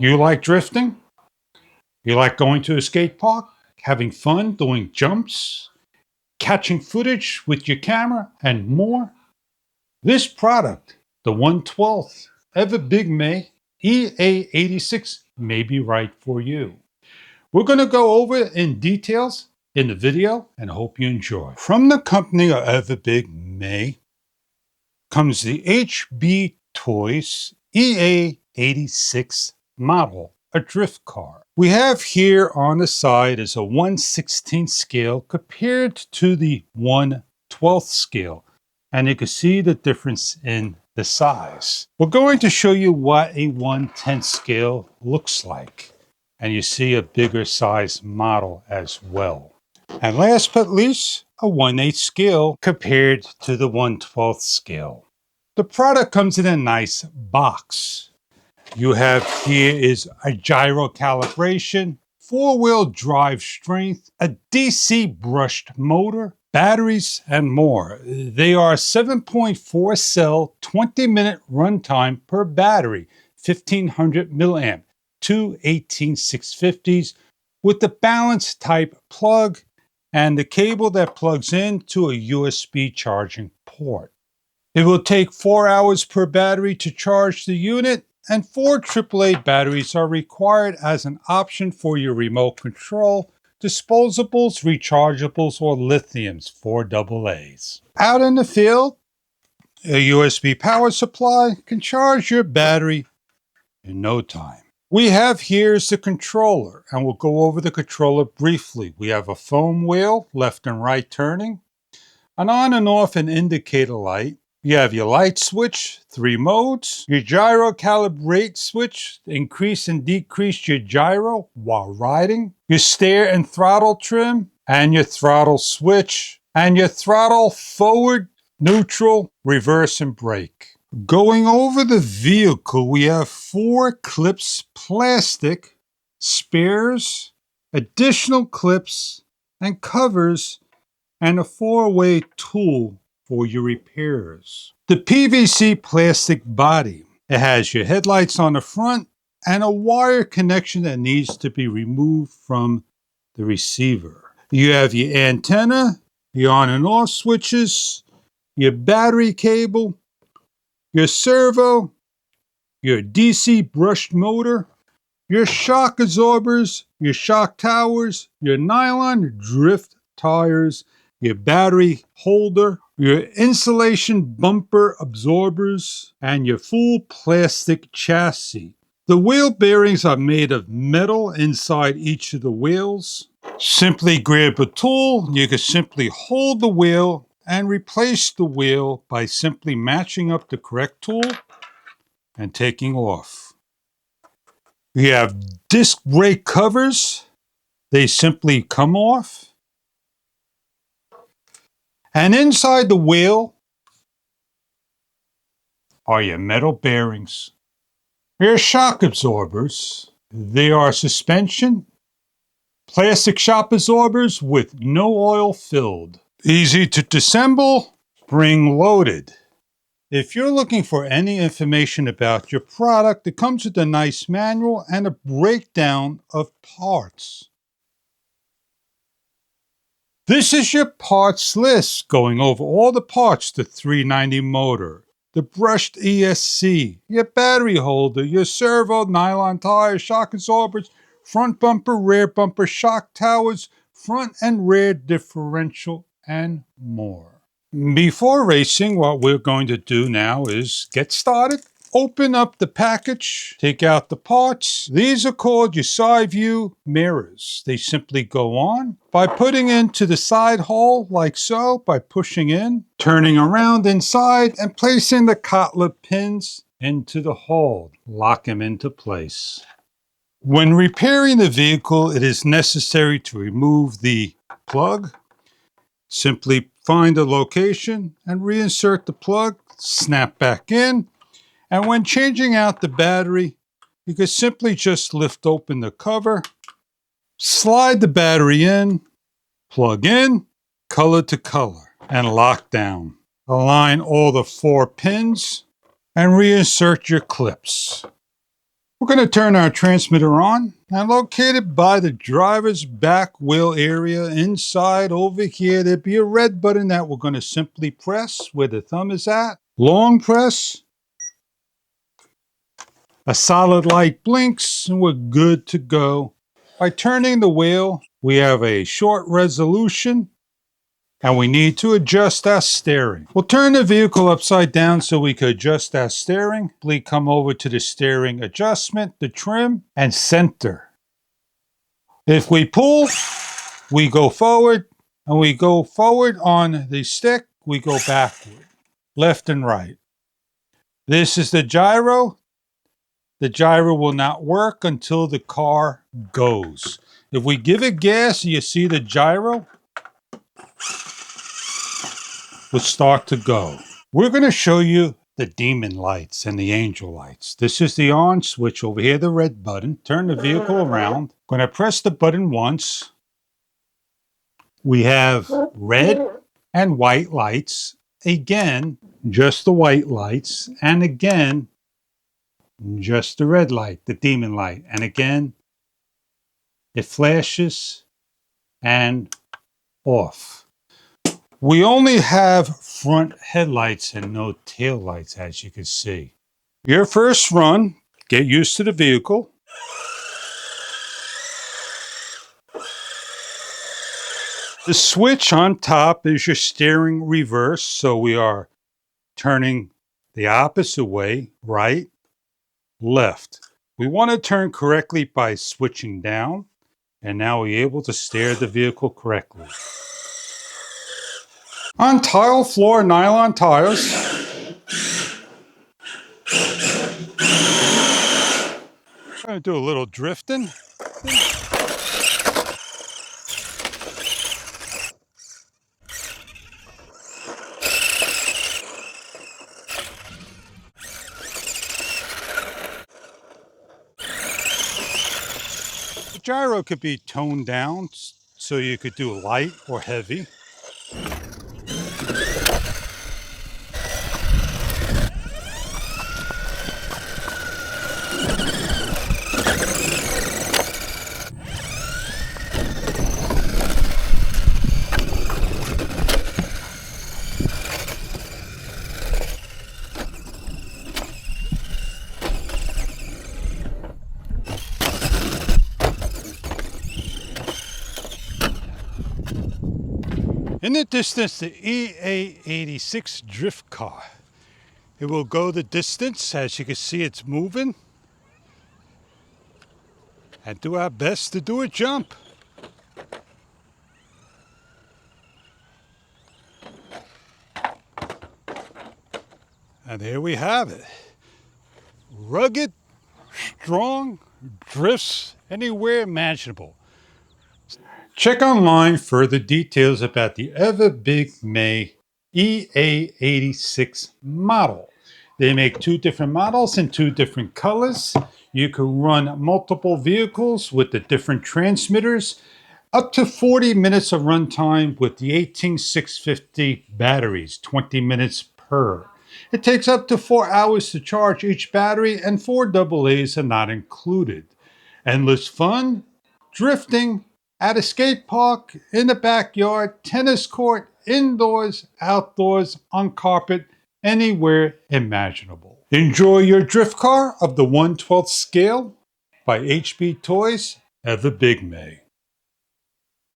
You like drifting? You like going to a skate park, having fun doing jumps, catching footage with your camera, and more? This product, the 1/12th EverBigmai EA86, may be right for you. We're going to go over it in details in the video and hope you enjoy. From the company of EverBigmai comes the HB Toys EA86 model, a drift car. We have here on the side is a 1/16 scale compared to the 1/12 scale. And you can see the difference in the size. We're going to show you what a 1/10 scale looks like. And you see a bigger size model as well. And last but least, a 1/8 scale compared to the 1/12 scale. The product comes in a nice box. You have here is a gyro calibration, 4-wheel drive strength, a DC brushed motor, batteries, and more. They are 7.4 cell, 20-minute runtime per battery, 1500 milliamp, two 18650s with the balance type plug and the cable that plugs into a USB charging port. It will take 4 hours per battery to charge the unit, and 4 AAA batteries are required as an option for your remote control, disposables, rechargeables, or lithiums for AA's. Out in the field, a USB power supply can charge your battery in no time. We have here is the controller, and we'll go over the controller briefly. We have a foam wheel, left and right turning, an on and off and indicator light. You have your light switch, 3 modes, your gyro calibrate switch, increase and decrease your gyro while riding, your steer and throttle trim, and your throttle switch, and your throttle forward, neutral, reverse, and brake. Going over the vehicle, we have 4 clips plastic, spares, additional clips, and covers, and a 4-way tool for your repairs. The PVC plastic body. It has your headlights on the front and a wire connection that needs to be removed from the receiver. You have your antenna, your on and off switches, your battery cable, your servo, your DC brushed motor, your shock absorbers, your shock towers, your nylon drift tires, your battery holder, your insulation bumper absorbers, and your full plastic chassis. The wheel bearings are made of metal inside each of the wheels. Simply grab a tool. You can simply hold the wheel and replace the wheel by simply matching up the correct tool and taking off. We have disc brake covers. They simply come off. And inside the wheel are your metal bearings. Your shock absorbers. They are suspension, plastic shock absorbers with no oil filled. Easy to disassemble, spring loaded. If you're looking for any information about your product, it comes with a nice manual and a breakdown of parts. This is your parts list, going over all the parts: the 390 motor, the brushed ESC, your battery holder, your servo, nylon tires, shock absorbers, front bumper, rear bumper, shock towers, front and rear differential, and more. Before racing, what we're going to do now is get started. Open up the package, take out the parts. These are called your side view mirrors. They simply go on by putting into the side hole like so, by pushing in, turning around inside, and placing the cutler pins into the hole. Lock them into place. When repairing the vehicle, it is necessary to remove the plug. Simply find a location and reinsert the plug, snap back in. And when changing out the battery, you can simply just lift open the cover, slide the battery in, plug in, color to color, and lock down. Align all the 4 pins and reinsert your clips. We're going to turn our transmitter on, and located by the driver's back wheel area inside over here, there'll be a red button that we're going to simply press where the thumb is at. Long press. A solid light blinks and we're good to go. By turning the wheel, we have a short resolution and we need to adjust our steering. We'll turn the vehicle upside down so we can adjust our steering. Please come over to the steering adjustment, the trim, and center. If we pull, we go forward, and we go forward on the stick, we go backward, left and right. This is the gyro. The gyro will not work until the car goes. If we give it gas, you see the gyro will start to go. We're going to show you the demon lights and the angel lights. This is the on switch over here, the red button. Turn the vehicle around. Going to press the button once. We have red and white lights. Again, just the white lights. And again, just the red light, the demon light. And again, it flashes and off. We only have front headlights and no tail lights, as you can see. Your first run, get used to the vehicle. The switch on top is your steering reverse, so we are turning the opposite way, right, left. We want to turn correctly by switching down, and now we're able to steer the vehicle correctly. On tile floor nylon tires, I'm going to do a little drifting. The gyro could be toned down so you could do light or heavy. In the distance, the EA86 drift car. It will go the distance. As you can see, it's moving. And do our best to do a jump. And there we have it. Rugged, strong, drifts anywhere imaginable. Check online further details about the EverBigmai EA86 model. They make two different models in two different colors. You can run multiple vehicles with the different transmitters. Up to 40 minutes of runtime with the 18650 batteries, 20 minutes per. It takes up to 4 hours to charge each battery, and 4 AA's are not included. Endless fun, drifting, at a skate park, in the backyard, tennis court, indoors, outdoors, on carpet, anywhere imaginable. Enjoy your drift car of the 1/12 scale by HB Toys, EverBigmai.